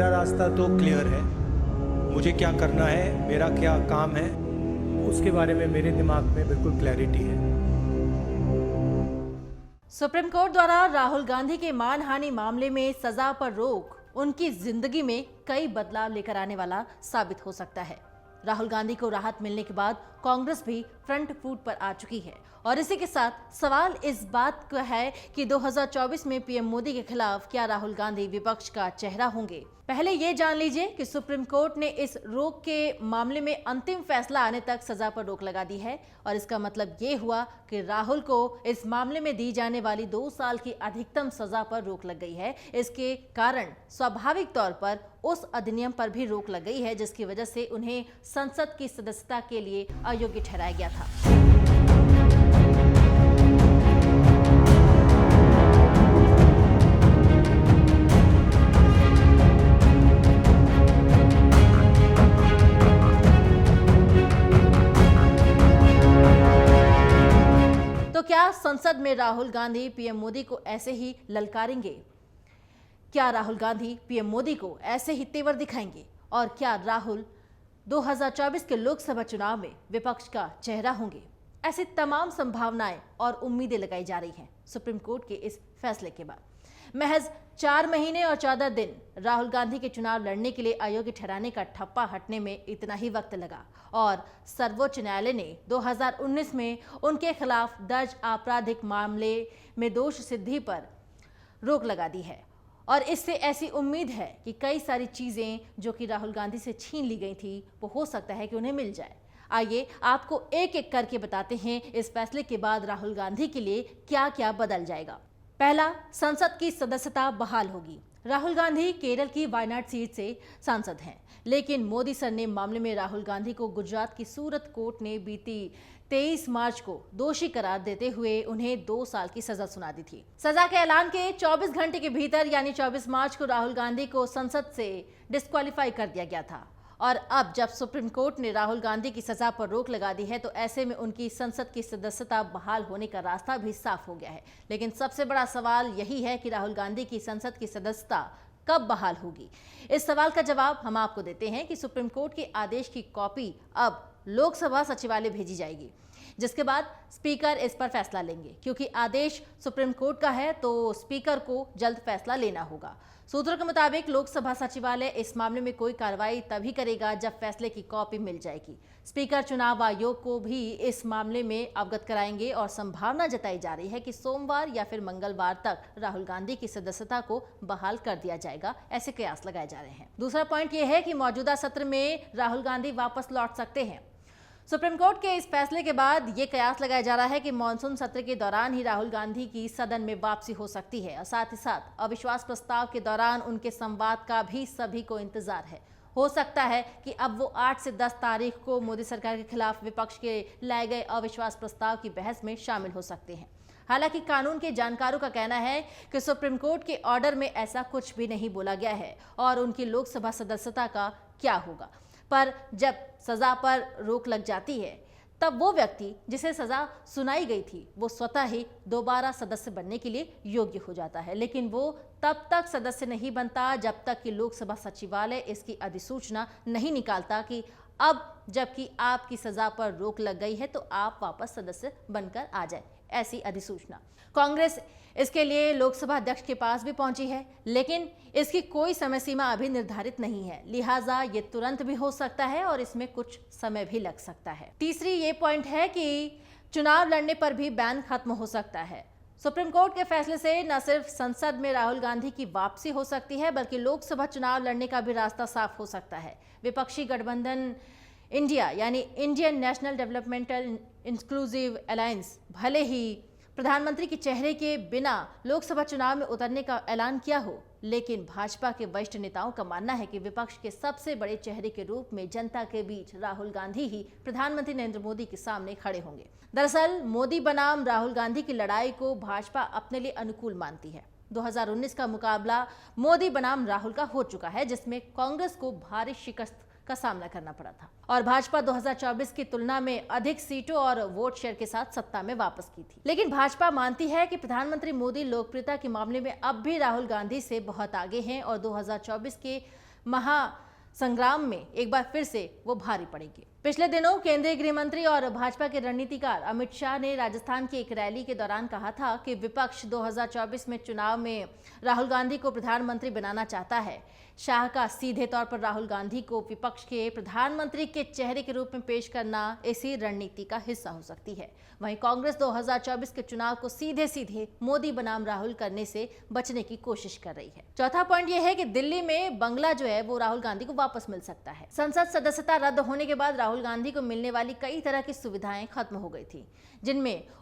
मेरा रास्ता तो क्लियर है। मुझे क्या करना है, मेरा क्या काम है, उसके बारे में मेरे दिमाग में बिल्कुल क्लैरिटी है। सुप्रीम कोर्ट द्वारा राहुल गांधी के मानहानि मामले में सजा पर रोक उनकी जिंदगी में कई बदलाव लेकर आने वाला साबित हो सकता है। राहुल गांधी को राहत मिलने के बाद कांग्रेस भी फ्रंट फुट पर आ चुकी है और इसी के साथ सवाल इस बात का है कि 2024 में पीएम मोदी के खिलाफ क्या राहुल गांधी विपक्ष का चेहरा होंगे। पहले ये जान लीजिए कि सुप्रीम कोर्ट ने इस रोक के मामले में अंतिम फैसला आने तक सजा पर रोक लगा दी है और इसका मतलब ये हुआ कि राहुल को इस मामले में दी जाने वाली 2 साल की अधिकतम सजा पर रोक लग गई है। इसके कारण स्वाभाविक तौर पर उस अधिनियम पर भी रोक लग गई है जिसकी वजह से उन्हें संसद की सदस्यता के लिए अयोग्य ठहराया गया था। तो क्या संसद में राहुल गांधी पीएम मोदी को ऐसे ही ललकारेंगे? क्या राहुल गांधी पीएम मोदी को ऐसे ही तेवर दिखाएंगे? और क्या राहुल 2024 के लोकसभा चुनाव में विपक्ष का चेहरा होंगे? ऐसी तमाम संभावनाएं और उम्मीदें लगाई जा रही हैं सुप्रीम कोर्ट के इस फैसले के बाद। महज 4 महीने और 14 दिन राहुल गांधी के चुनाव लड़ने के लिए अयोग्य ठहराने का ठप्पा हटने में इतना ही वक्त लगा और सर्वोच्च न्यायालय ने 2019 में उनके खिलाफ दर्ज आपराधिक मामले में दोष सिद्धि पर रोक लगा दी है और इससे ऐसी उम्मीद है कि कई सारी चीजें जो कि राहुल गांधी से छीन ली गई थी वो हो सकता है कि उन्हें मिल जाए। आइए आपको एक एक करके बताते हैं इस फैसले के बाद राहुल गांधी के लिए क्या क्या बदल जाएगा। पहला, संसद की सदस्यता बहाल होगी। राहुल गांधी केरल की वायनाड सीट से सांसद हैं, लेकिन मोदी सरनेम मामले में राहुल गांधी को गुजरात की सूरत कोर्ट ने बीती 23 मार्च को दोषी करार देते हुए उन्हें 2 साल की सजा सुना दी थी। सजा के ऐलान के 24 घंटे के भीतर यानी 24 मार्च को राहुल गांधी को संसद से डिस्क्वालीफाई कर दिया गया था और अब जब सुप्रीम कोर्ट ने राहुल गांधी की सजा पर रोक लगा दी है तो ऐसे में उनकी संसद की सदस्यता बहाल होने का रास्ता भी साफ हो गया है। लेकिन सबसे बड़ा सवाल यही है कि राहुल गांधी की संसद की सदस्यता कब बहाल होगी। इस सवाल का जवाब हम आपको देते हैं कि सुप्रीम कोर्ट के आदेश की कॉपी अब लोकसभा सचिवालय भेजी जाएगी, जिसके बाद स्पीकर इस पर फैसला लेंगे। क्योंकि आदेश सुप्रीम कोर्ट का है तो स्पीकर को जल्द फैसला लेना होगा। सूत्रों के मुताबिक लोकसभा सचिवालय इस मामले में कोई कार्रवाई तभी करेगा जब फैसले की कॉपी मिल जाएगी। स्पीकर चुनाव आयोग को भी इस मामले में अवगत कराएंगे और संभावना जताई जा रही है कि सोमवार या फिर मंगलवार तक राहुल गांधी की सदस्यता को बहाल कर दिया जाएगा, ऐसे कयास लगाए जा रहे हैं। दूसरा पॉइंट यह है कि मौजूदा सत्र में राहुल गांधी वापस लौट सकते हैं। सुप्रीम कोर्ट के इस फैसले के बाद ये कयास लगाया जा रहा है कि मॉनसून सत्र के दौरान ही राहुल गांधी की सदन में वापसी हो सकती है और साथ ही साथ अविश्वास प्रस्ताव के दौरान उनके संवाद का भी सभी को इंतजार है। हो सकता है कि अब वो 8 से 10 तारीख को मोदी सरकार के खिलाफ विपक्ष के लाए गए अविश्वास प्रस्ताव की बहस में शामिल हो सकते हैं। हालांकि कानून के जानकारों का कहना है कि सुप्रीम कोर्ट के ऑर्डर में ऐसा कुछ भी नहीं बोला गया है और उनकी लोकसभा सदस्यता का क्या होगा। पर जब सजा पर रोक लग जाती है तब वो व्यक्ति जिसे सजा सुनाई गई थी वो स्वतः ही दोबारा सदस्य बनने के लिए योग्य हो जाता है, लेकिन वो तब तक सदस्य नहीं बनता जब तक कि लोकसभा सचिवालय इसकी अधिसूचना नहीं निकालता कि अब जबकि आपकी सजा पर रोक लग गई है तो आप वापस सदस्य बनकर आ जाए, ऐसी अधिसूचना। कांग्रेस इसके लिए लोकसभा अध्यक्ष के पास भी पहुंची है, लेकिन इसकी कोई समय सीमा अभी निर्धारित नहीं है, लिहाजा ये तुरंत भी हो सकता है और इसमें कुछ समय भी लग सकता है। तीसरी ये पॉइंट है कि चुनाव लड़ने पर भी बैन खत्म हो सकता है। सुप्रीम कोर्ट के फैसले से न सिर्फ संसद में राहुल गांधी की वापसी हो सकती है बल्कि लोकसभा चुनाव लड़ने का भी रास्ता साफ हो सकता है। विपक्षी गठबंधन इंडिया यानी Indian national developmental inclusive alliance भले ही प्रधानमंत्री के चेहरे के बिना लोकसभा चुनाव में उतरने का ऐलान किया हो, लेकिन भाजपा के वरिष्ठ नेताओं का मानना है कि विपक्ष के सबसे बड़े चेहरे के रूप में जनता के बीच राहुल गांधी ही प्रधानमंत्री नरेंद्र मोदी के सामने खड़े होंगे। दरअसल मोदी बनाम राहुल गांधी की लड़ाई को भाजपा अपने लिए अनुकूल मानती है। 2019 का मुकाबला मोदी बनाम राहुल का हो चुका है, जिसमें कांग्रेस को भारी शिकस्त का सामना करना पड़ा था और भाजपा 2024 की तुलना में अधिक सीटों और वोट शेयर के साथ सत्ता में वापस की थी। लेकिन भाजपा मानती है कि प्रधानमंत्री मोदी लोकप्रियता के मामले में अब भी राहुल गांधी से बहुत आगे हैं और 2024 के महासंग्राम में एक बार फिर से वो भारी पड़ेंगे। पिछले दिनों केंद्रीय गृह मंत्री और भाजपा के रणनीतिकार अमित शाह ने राजस्थान की एक रैली के दौरान कहा था कि विपक्ष 2024 में चुनाव में राहुल गांधी को प्रधानमंत्री बनाना चाहता है। शाह का सीधे तौर पर राहुल गांधी को विपक्ष के प्रधानमंत्री के चेहरे के रूप में पेश करना इसी रणनीति का हिस्सा हो सकती है। वहीं कांग्रेस 2024 के चुनाव को सीधे सीधे मोदी बनाम राहुल करने से बचने की कोशिश कर रही है। चौथा पॉइंट यह है कि दिल्ली में बंगला जो है वो राहुल गांधी को वापस मिल सकता है। संसद सदस्यता रद्द होने के बाद राहुल गांधी को मिलने वाली कई तरह की सुविधाएं खत्म हो गई थी,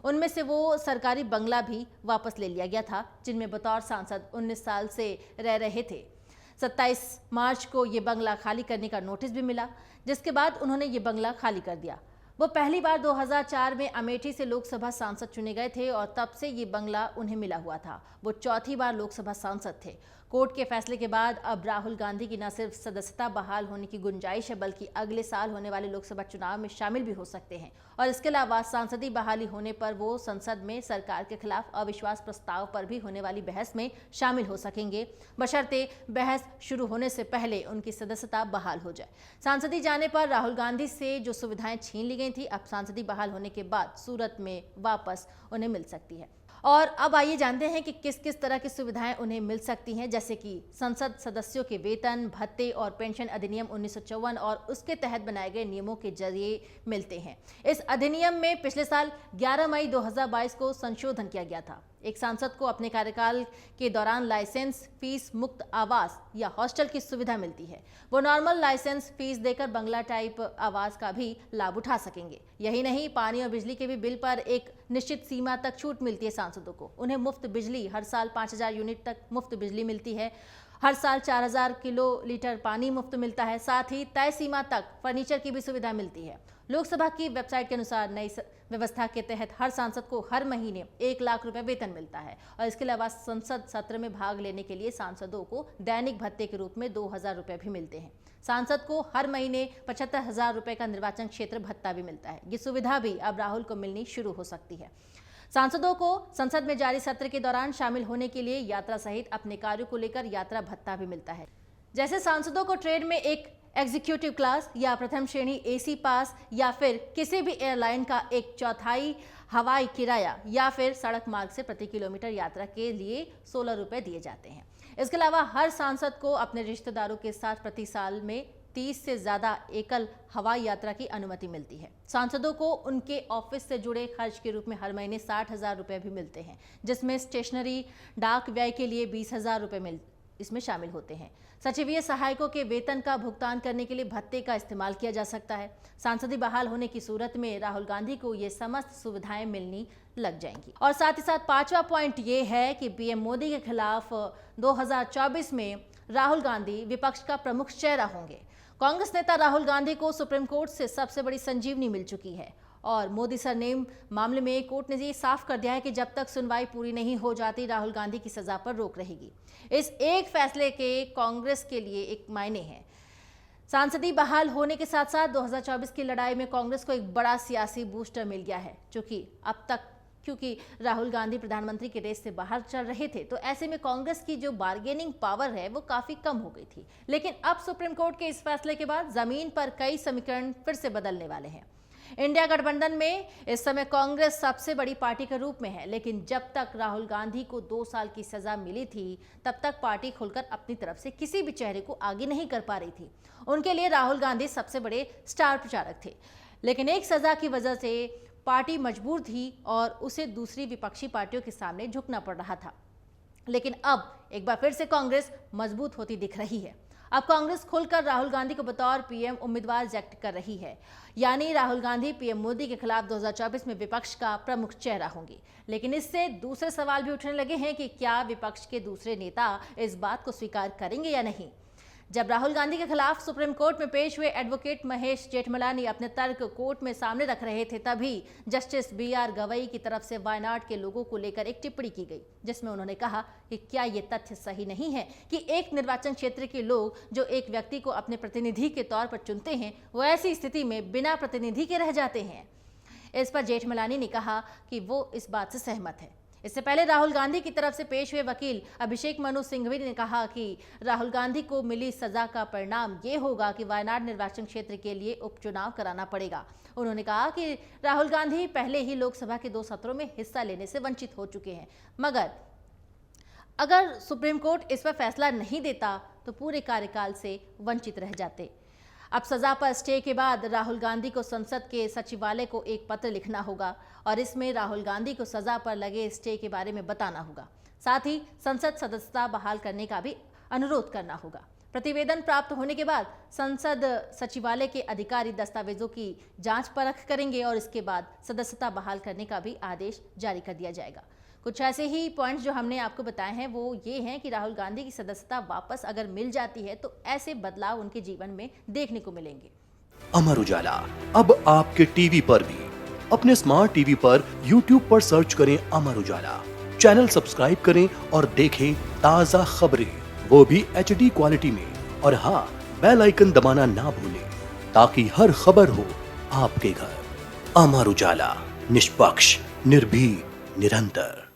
उनमें से वो सरकारी बंगला भी वापस ले लिया गया था, जिनमें बतौर सांसद 19 साल से रह रहे थे। 27 मार्च को ये बंगला खाली करने का नोटिस भी मिला, जिसके बाद उन्होंने ये बंगला खाली कर दिया। वो पहली बार 2004 में अमेठी से लोकसभा सांसद चुने गए थे और तब से ये बंगला उन्हें मिला हुआ था। वो चौथी बार लोकसभा सांसद थे। कोर्ट के फैसले के बाद अब राहुल गांधी की न सिर्फ सदस्यता बहाल होने की गुंजाइश है, बल्कि अगले साल होने वाले लोकसभा चुनाव में शामिल भी हो सकते हैं। और इसके अलावा सांसदीय बहाली होने पर वो संसद में सरकार के खिलाफ अविश्वास प्रस्ताव पर भी होने वाली बहस में शामिल हो सकेंगे, बशर्ते बहस शुरू होने से पहले उनकी सदस्यता बहाल हो जाए। सांसदी जाने पर राहुल गांधी से जो सुविधाएं छीन ली गई थी, अब सांसदी बहाल होने के बाद सूरत में वापस उन्हें मिल सकती है। और अब आइए जानते हैं कि किस किस तरह की सुविधाएं उन्हें मिल सकती हैं, जैसे कि संसद सदस्यों के वेतन, भत्ते और पेंशन अधिनियम 1954 और उसके तहत बनाए गए नियमों के जरिए मिलते हैं। इस अधिनियम में पिछले साल 11 मई 2022 को संशोधन किया गया था। एक सांसद को अपने कार्यकाल के दौरान लाइसेंस फीस मुक्त आवास या हॉस्टल की सुविधा मिलती है। वो नॉर्मल लाइसेंस फीस देकर बंगला टाइप आवास का भी लाभ उठा सकेंगे। यही नहीं, पानी और बिजली के भी बिल पर एक निश्चित सीमा तक छूट मिलती है सांसदों को। उन्हें मुफ्त बिजली, हर साल 5000 यूनिट तक मुफ्त बिजली मिलती है। हर साल 4000 किलो लीटर पानी मुफ्त मिलता है। साथ ही तय सीमा तक फर्नीचर की भी सुविधा मिलती है। लोकसभा की वेबसाइट के अनुसार नई व्यवस्था के तहत हर सांसद को हर महीने 1 लाख रुपए वेतन मिलता है। और इसके अलावा संसद सत्र में भाग लेने के लिए सांसदों को दैनिक भत्ते के रूप में 2000 रुपए भी मिलते हैं। सांसद को हर महीने 75,000 रुपए का निर्वाचन क्षेत्र भत्ता भी मिलता है। ये सुविधा भी अब राहुल को मिलनी शुरू हो सकती है। सांसदों को संसद में जारी सत्र के दौरान शामिल होने के लिए यात्रा सहित अपने कार्यों को लेकर यात्रा भत्ता भी मिलता है। जैसे सांसदों को ट्रेन में एक एग्जीक्यूटिव क्लास या प्रथम श्रेणी एसी पास या फिर किसी भी एयरलाइन का 1/4 हवाई किराया या फिर सड़क मार्ग से प्रति किलोमीटर यात्रा के लिए 16 रुपए दिए जाते हैं। इसके अलावा हर सांसद को अपने रिश्तेदारों के साथ प्रति साल में 30 से ज्यादा एकल हवाई यात्रा की अनुमति मिलती है। सांसदों को उनके ऑफिस से जुड़े खर्च के रूप में हर महीने 60,000 रुपए भी मिलते हैं, जिसमें स्टेशनरी डाक व्यय के लिए 20,000 रुपए इसमें शामिल होते हैं। सचिवीय सहायकों के वेतन का भुगतान करने के लिए भत्ते का इस्तेमाल किया जा सकता है। सांसदी बहाल होने की सूरत में राहुल गांधी को ये समस्त सुविधाएं मिलनी लग जाएंगी। और साथ ही साथ 5वां पॉइंट ये है कि पीएम मोदी के खिलाफ 2024 में राहुल गांधी विपक्ष का प्रमुख चेहरा होंगे। कांग्रेस नेता राहुल गांधी को सुप्रीम कोर्ट से सबसे बड़ी संजीवनी मिल चुकी है और मोदी सरनेम मामले में कोर्ट ने ये साफ कर दिया है कि जब तक सुनवाई पूरी नहीं हो जाती, राहुल गांधी की सजा पर रोक रहेगी। इस एक फैसले के कांग्रेस के लिए एक मायने हैं। सांसदी बहाल होने के साथ साथ 2024 की लड़ाई में कांग्रेस को एक बड़ा सियासी बूस्टर मिल गया है, क्योंकि राहुल गांधी प्रधानमंत्री के रेस से बाहर चल रहे थे, तो ऐसे में कांग्रेस की जो बार्गेनिंग पावर है वो काफी कम हो गई थी। लेकिन अब सुप्रीम कोर्ट के इस फैसले के बाद जमीन पर कई समीकरण फिर से बदलने वाले हैं। इंडिया गठबंधन में इस समय कांग्रेस सबसे बड़ी पार्टी के रूप में है, लेकिन जब तक राहुल गांधी को 2 साल की सजा मिली थी, तब तक पार्टी खुलकर अपनी तरफ से किसी भी चेहरे को आगे नहीं कर पा रही थी। उनके लिए राहुल गांधी सबसे बड़े स्टार प्रचारक थे, लेकिन एक सजा की वजह से पार्टी मजबूर थी और उसे दूसरी विपक्षी पार्टियों के सामने झुकना पड़ रहा था। लेकिन अब एक बार फिर से कांग्रेस मजबूत होती दिख रही है। अब कांग्रेस खुलकर राहुल गांधी को बतौर पीएम उम्मीदवार रिजेक्ट कर रही है, यानी राहुल गांधी पीएम मोदी के खिलाफ 2024 में विपक्ष का प्रमुख चेहरा होंगे। लेकिन इससे दूसरे सवाल भी उठने लगे हैं कि क्या विपक्ष के दूसरे नेता इस बात को स्वीकार करेंगे या नहीं। जब राहुल गांधी के खिलाफ सुप्रीम कोर्ट में पेश हुए एडवोकेट महेश जेठमलानी अपने तर्क कोर्ट में सामने रख रहे थे, तभी जस्टिस BR गवई की तरफ से वायनाड के लोगों को लेकर एक टिप्पणी की गई, जिसमें उन्होंने कहा कि क्या ये तथ्य सही नहीं है कि एक निर्वाचन क्षेत्र के लोग जो एक व्यक्ति को अपने प्रतिनिधि के तौर पर चुनते हैं, वो ऐसी स्थिति में बिना प्रतिनिधि के रह जाते हैं। इस पर जेठमलानी ने कहा कि वो इस बात से सहमत है। इससे पहले राहुल गांधी की तरफ से पेश हुए वकील अभिषेक मनु सिंघवी ने कहा कि राहुल गांधी को मिली सजा का परिणाम ये होगा कि वायनाड निर्वाचन क्षेत्र के लिए उपचुनाव कराना पड़ेगा। उन्होंने कहा कि राहुल गांधी पहले ही लोकसभा के 2 सत्रों में हिस्सा लेने से वंचित हो चुके हैं, मगर अगर सुप्रीम कोर्ट इस पर फैसला नहीं देता तो पूरे कार्यकाल से वंचित रह जाते। अब सजा पर स्टे के बाद राहुल गांधी को संसद के सचिवालय को एक पत्र लिखना होगा और इसमें राहुल गांधी को सजा पर लगे स्टे के बारे में बताना होगा। साथ ही संसद सदस्यता बहाल करने का भी अनुरोध करना होगा। प्रतिवेदन प्राप्त होने के बाद संसद सचिवालय के अधिकारी दस्तावेजों की जांच परख करेंगे और इसके बाद सदस्यता बहाल करने का भी आदेश जारी कर दिया जाएगा। कुछ ऐसे ही पॉइंट्स जो हमने आपको बताए हैं वो ये हैं कि राहुल गांधी की सदस्यता वापस अगर मिल जाती है तो ऐसे बदलाव उनके जीवन में देखने को मिलेंगे। अमर उजाला अब आपके टीवी पर भी। अपने स्मार्ट टीवी पर YouTube पर सर्च करें अमर उजाला, चैनल सब्सक्राइब करें और देखें ताजा खबरें, वो भी HD क्वालिटी में। और हाँ, बेल आइकन दबाना ना भूलें ताकि हर खबर हो आपके घर। अमर उजाला, निष्पक्ष, निर्भीक, निरंतर।